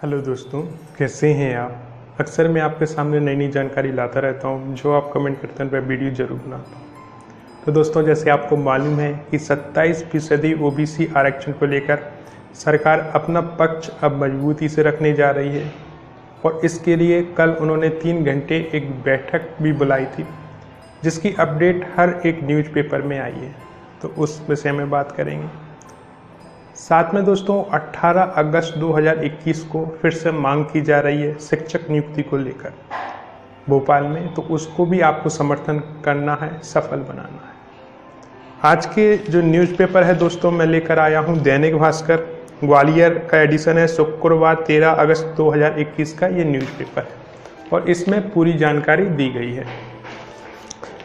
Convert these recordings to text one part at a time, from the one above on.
Hello दोस्तों, कैसे हैं आप। अक्सर मैं आपके सामने नई नई जानकारी लाता रहता हूं, जो आप कमेंट करते हैं वह वीडियो जरूर बनाता हूं। तो दोस्तों, जैसे आपको मालूम है कि 27% ओबीसी आरक्षण को लेकर सरकार अपना पक्ष अब मजबूती से रखने जा रही है और इसके लिए कल उन्होंने 3 घंटे एक बैठक भी बुलाई थी, जिसकी अपडेट हर एक न्यूज़पेपर में आई है। तो उस विषय में बात करेंगे। साथ में दोस्तों 18 अगस्त 2021 को फिर से मांग की जा रही है शिक्षक नियुक्ति को लेकर भोपाल में, तो उसको भी आपको समर्थन करना है, सफल बनाना है। आज के जो न्यूज़पेपर है दोस्तों, मैं लेकर आया हूं दैनिक भास्कर, ग्वालियर का एडिशन है, शुक्रवार 13 अगस्त 2021 का ये न्यूज़पेपर है और इसमें पूरी जानकारी दी गई है।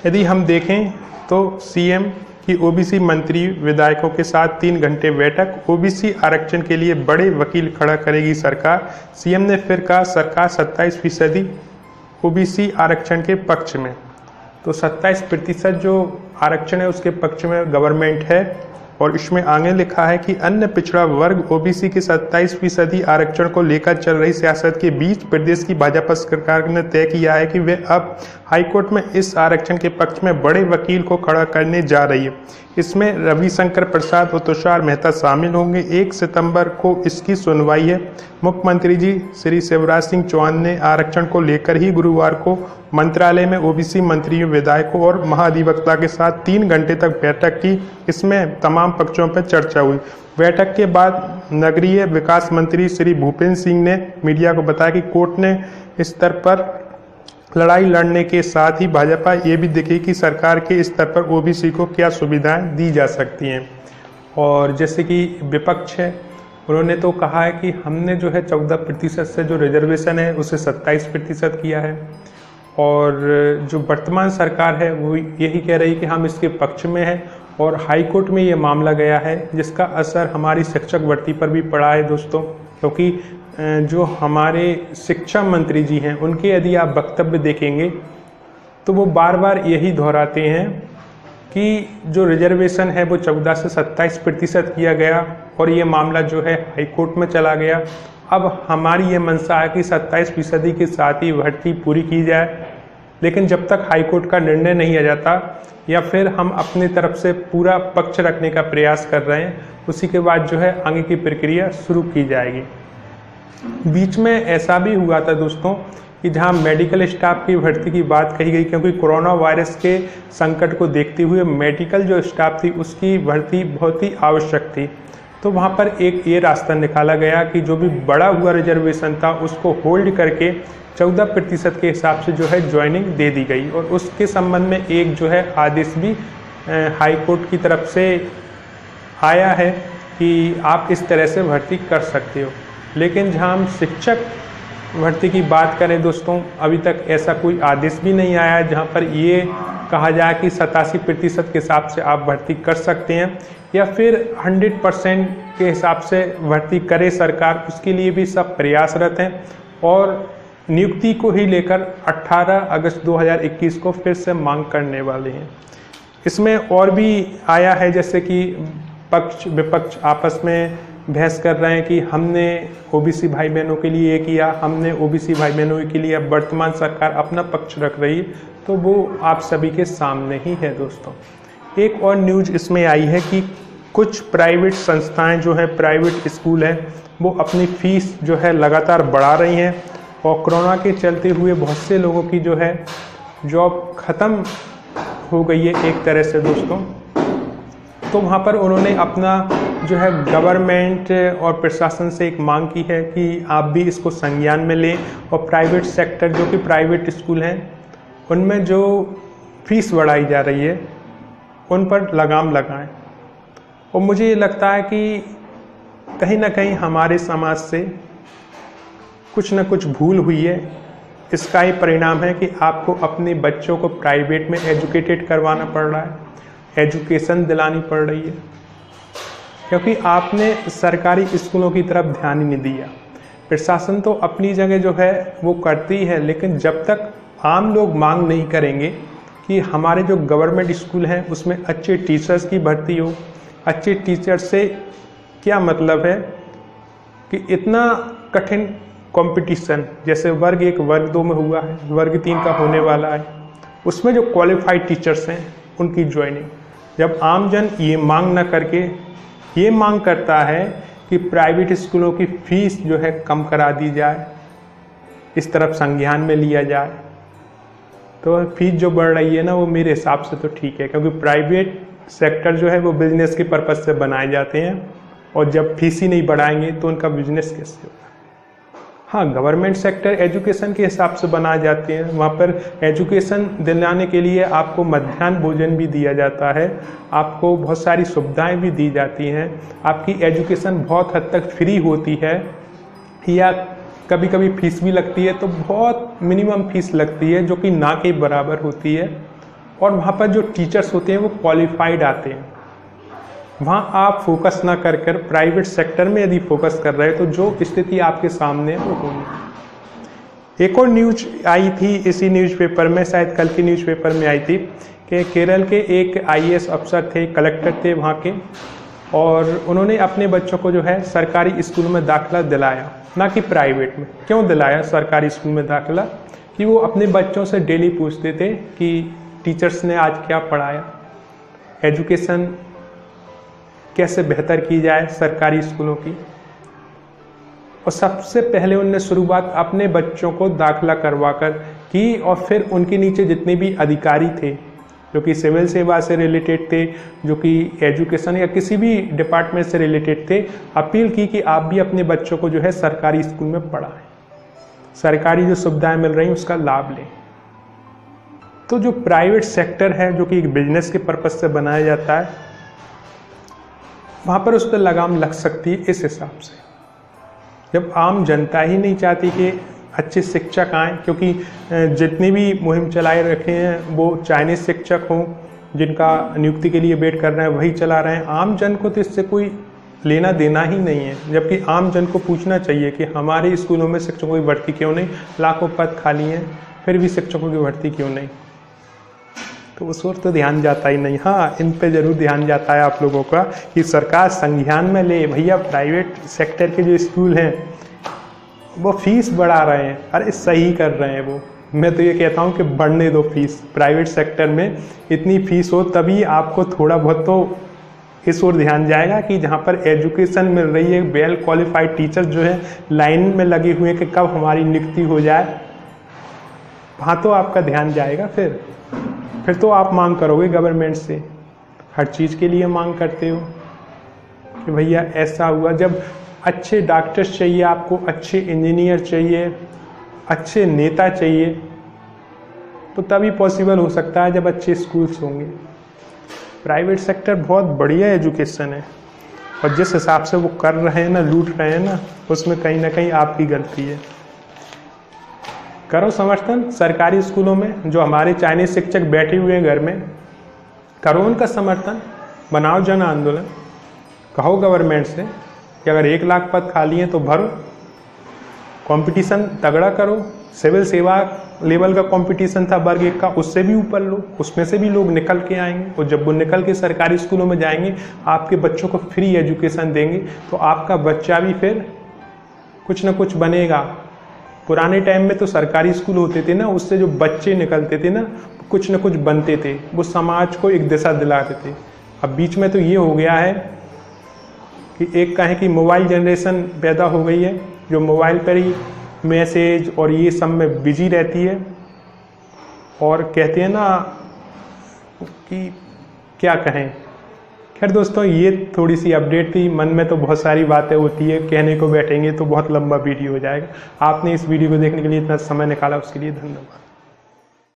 यदि हम देखें तो सीएम कि ओबीसी मंत्री विधायकों के साथ 3 घंटे बैठक, ओबीसी आरक्षण के लिए बड़े वकील खड़ा करेगी सरकार। सीएम ने फिर कहा सरकार 27% ओबीसी आरक्षण के पक्ष में। तो 27% जो आरक्षण है उसके पक्ष में गवर्नमेंट है और इसमें आगे लिखा है कि अन्य पिछड़ा वर्ग ओबीसी के 27% आरक्षण को लेकर चल रही सियासत के बीच प्रदेश की भाजपा सरकार ने तय किया है कि वे अब हाईकोर्ट में इस आरक्षण के पक्ष में बड़े वकील को खड़ा करने जा रही है। इसमें रविशंकर प्रसाद और तुषार मेहता शामिल होंगे। 1 सितंबर को इसकी सुनवाई है। मुख्यमंत्री जी श्री शिवराज सिंह चौहान ने आरक्षण को लेकर ही गुरुवार को मंत्रालय में ओबीसी मंत्रियों, विधायकों और महाधिवक्ता के साथ 3 घंटे तक बैठक की। इसमें तमाम पक्षों पर चर्चा हुई। बैठक के बाद नगरीय विकास मंत्री श्री भूपेंद्र सिंह ने मीडिया को बताया कि कोर्ट ने इस स्तर पर लड़ाई लड़ने के साथ ही भाजपा ये भी देखी कि सरकार के स्तर पर ओबीसी को क्या सुविधाएं दी जा सकती हैं। और जैसे कि विपक्ष है, उन्होंने तो कहा है कि हमने जो है 14% से जो रिजर्वेशन है उसे 27% किया है और जो वर्तमान सरकार है वो यही कह रही है कि हम इसके पक्ष में हैं और हाईकोर्ट में ये मामला गया है, जिसका असर हमारी शिक्षक भर्ती पर भी पड़ा है दोस्तों। क्योंकि जो हमारे शिक्षा मंत्री जी हैं उनके यदि आप वक्तव्य देखेंगे तो वो बार बार यही दोहराते हैं कि जो रिजर्वेशन है वो 14 से 27% किया गया और ये मामला जो है हाईकोर्ट में चला गया। अब हमारी ये मंशा है कि 27% के साथ ही भर्ती पूरी की जाए, लेकिन जब तक हाईकोर्ट का निर्णय नहीं आ जाता या फिर हम अपनी तरफ से पूरा पक्ष रखने का प्रयास कर रहे हैं, उसी के बाद जो है आगे की प्रक्रिया शुरू की जाएगी। बीच में ऐसा भी हुआ था दोस्तों कि जहां मेडिकल स्टाफ की भर्ती की बात कही गई, क्योंकि कोरोना वायरस के संकट को देखते हुए मेडिकल जो स्टाफ थी उसकी भर्ती बहुत ही आवश्यक थी। तो वहां पर एक ये रास्ता निकाला गया कि जो भी बड़ा हुआ रिजर्वेशन था उसको होल्ड करके 14% के हिसाब से जो है ज्वाइनिंग दे दी गई और उसके संबंध में एक जो है आदेश भी हाई कोर्ट की तरफ से आया है कि आप इस तरह से भर्ती कर सकते हो। लेकिन जहां हम शिक्षक भर्ती की बात करें दोस्तों, अभी तक ऐसा कोई आदेश भी नहीं आया है जहां पर ये कहा जाए कि 87% के हिसाब से आप भर्ती कर सकते हैं या फिर 100% के हिसाब से भर्ती करे सरकार। उसके लिए भी सब प्रयासरत हैं और नियुक्ति को ही लेकर 18 अगस्त 2021 को फिर से मांग करने वाले हैं। इसमें और भी आया है, जैसे कि पक्ष विपक्ष आपस में बहस कर रहे हैं कि हमने ओबीसी भाई बहनों के लिए ये किया, हमने ओबीसी भाई बहनों के लिए। अब वर्तमान सरकार अपना पक्ष रख रही है तो वो आप सभी के सामने ही है दोस्तों। एक और न्यूज़ इसमें आई है कि कुछ प्राइवेट संस्थाएं जो है, प्राइवेट स्कूल हैं, वो अपनी फीस जो है लगातार बढ़ा रही हैं और कोरोना के चलते हुए बहुत से लोगों की जो है जॉब ख़त्म हो गई है एक तरह से दोस्तों। तो वहाँ पर उन्होंने अपना जो है गवर्नमेंट और प्रशासन से एक मांग की है कि आप भी इसको संज्ञान में लें और प्राइवेट सेक्टर जो कि प्राइवेट स्कूल हैं उनमें जो फीस बढ़ाई जा रही है उन पर लगाम लगाएं। और मुझे ये लगता है कि कहीं ना कहीं हमारे समाज से कुछ न कुछ भूल हुई है। इसका ही परिणाम है कि आपको अपने बच्चों को प्राइवेट में एजुकेटेड करवाना पड़ रहा है, एजुकेशन दिलानी पड़ रही है, क्योंकि आपने सरकारी स्कूलों की तरफ ध्यान ही नहीं दिया। प्रशासन तो अपनी जगह जो है वो करती है, लेकिन जब तक आम लोग मांग नहीं करेंगे कि हमारे जो गवर्नमेंट स्कूल हैं उसमें अच्छे टीचर्स की भर्ती हो। अच्छे टीचर से क्या मतलब है कि इतना कठिन कंपटीशन, जैसे वर्ग 1 वर्ग 2 में हुआ है, वर्ग 3 का होने वाला है, उसमें जो क्वालिफाइड टीचर्स हैं उनकी ज्वाइनिंग, जब आमजन ये मांग न करके ये मांग करता है कि प्राइवेट स्कूलों की फीस जो है कम करा दी जाए, इस तरफ संज्ञान में लिया जाए, तो फीस जो बढ़ रही है ना वो मेरे हिसाब से तो ठीक है, क्योंकि प्राइवेट सेक्टर जो है वो बिजनेस के पर्पज़ से बनाए जाते हैं, और जब फीस ही नहीं बढ़ाएंगे तो उनका बिजनेस कैसे होगा। हाँ, गवर्नमेंट सेक्टर एजुकेशन के हिसाब से बनाए जाते हैं, वहाँ पर एजुकेशन दिलाने के लिए आपको मध्याह्न भोजन भी दिया जाता है, आपको बहुत सारी सुविधाएं भी दी जाती हैं, आपकी एजुकेशन बहुत हद तक फ्री होती है, या कभी कभी फीस भी लगती है, तो बहुत मिनिमम फीस लगती है जो कि ना के बराबर होती है, और वहाँ पर जो टीचर्स होते हैं वो क्वालिफाइड आते हैं। वहाँ आप फोकस ना कर कर प्राइवेट सेक्टर में यदि फोकस कर रहे हैं तो जो स्थिति आपके सामने है वो होनी। एक और न्यूज आई थी इसी न्यूज़पेपर में, शायद कल की न्यूज़पेपर में आई थी, कि केरल के एक IAS अफसर थे, कलेक्टर थे वहाँ के, और उन्होंने अपने बच्चों को जो है सरकारी स्कूल में दाखिला दिलाया, ना कि प्राइवेट में। क्यों दिलाया सरकारी स्कूल में दाखिला? कि वो अपने बच्चों से डेली पूछते थे कि टीचर्स ने आज क्या पढ़ाया, एजुकेशन कैसे बेहतर की जाए सरकारी स्कूलों की। और सबसे पहले उनने शुरुआत अपने बच्चों को दाखिला करवाकर की, और फिर उनके नीचे जितने भी अधिकारी थे जो कि सिविल सेवा से रिलेटेड थे, जो कि एजुकेशन या किसी भी डिपार्टमेंट से रिलेटेड थे, अपील की कि आप भी अपने बच्चों को जो है सरकारी स्कूल में पढ़ाएं, सरकारी जो सुविधाएं मिल रही हैं उसका लाभ लें। तो जो प्राइवेट सेक्टर है जो कि एक बिजनेस के पर्पज से बनाया जाता है, वहाँ पर उस पर लगाम लग सकती है इस हिसाब से, जब आम जनता ही नहीं चाहती कि अच्छे शिक्षक आएँ, क्योंकि जितनी भी मुहिम चलाए रखे हैं वो चाइनीज शिक्षक हों जिनका नियुक्ति के लिए वेट कर रहे हैं वही चला रहे हैं, आम जन को तो इससे कोई लेना देना ही नहीं है। जबकि आम जन को पूछना चाहिए कि हमारे स्कूलों में शिक्षकों की भर्ती क्यों नहीं, लाखों पद खाली हैं फिर भी शिक्षकों की भर्ती क्यों नहीं, तो उस ओर तो ध्यान जाता ही नहीं। हाँ, इन पे जरूर ध्यान जाता है आप लोगों का कि सरकार संज्ञान में ले, भैया प्राइवेट सेक्टर के जो स्कूल हैं वो फीस बढ़ा रहे हैं, अरे सही कर रहे हैं वो। मैं तो ये कहता हूँ कि बढ़ने दो फीस, प्राइवेट सेक्टर में इतनी फीस हो तभी आपको थोड़ा बहुत तो इस ओर ध्यान जाएगा कि जहाँ पर एजुकेशन मिल रही है, वेल क्वालिफाइड टीचर जो है लाइन में लगे हुए हैं कि कब हमारी नियुक्ति हो जाए, वहाँ तो आपका ध्यान जाएगा। फिर तो आप मांग करोगे गवर्नमेंट से, हर चीज़ के लिए मांग करते हो कि भैया ऐसा हुआ। जब अच्छे डॉक्टर्स चाहिए आपको, अच्छे इंजीनियर चाहिए, अच्छे नेता चाहिए, तो तभी पॉसिबल हो सकता है जब अच्छे स्कूल्स होंगे। प्राइवेट सेक्टर बहुत बढ़िया एजुकेशन है, और जिस हिसाब से वो कर रहे हैं ना, लूट रहे हैं ना, उसमें कहीं ना कहीं आपकी गलती है। करो समर्थन सरकारी स्कूलों में, जो हमारे चाइनीज शिक्षक बैठे हुए हैं घर में, करो उनका समर्थन, बनाओ जन आंदोलन, कहो गवर्नमेंट से कि अगर 1 लाख पद खाली हैं तो भरो, कंपटीशन तगड़ा करो। सिविल सेवा लेवल का कंपटीशन था वर्ग 1 का, उससे भी ऊपर लो, उसमें से भी लोग निकल के आएंगे, और जब वो निकल के सरकारी स्कूलों में जाएंगे, आपके बच्चों को फ्री एजुकेशन देंगे, तो आपका बच्चा भी फिर कुछ ना कुछ बनेगा। पुराने टाइम में तो सरकारी स्कूल होते थे ना, उससे जो बच्चे निकलते थे ना, कुछ न कुछ बनते थे, वो समाज को एक दिशा दिलाते थे। अब बीच में तो ये हो गया है कि एक कहें कि मोबाइल जनरेशन पैदा हो गई है, जो मोबाइल पर ही मैसेज और ये सब में बिजी रहती है, और कहते हैं ना कि क्या कहें। खैर दोस्तों, ये थोड़ी सी अपडेट थी, मन में तो बहुत सारी बातें होती है, कहने को बैठेंगे तो बहुत लंबा वीडियो हो जाएगा। आपने इस वीडियो को देखने के लिए इतना समय निकाला, उसके लिए धन्यवाद।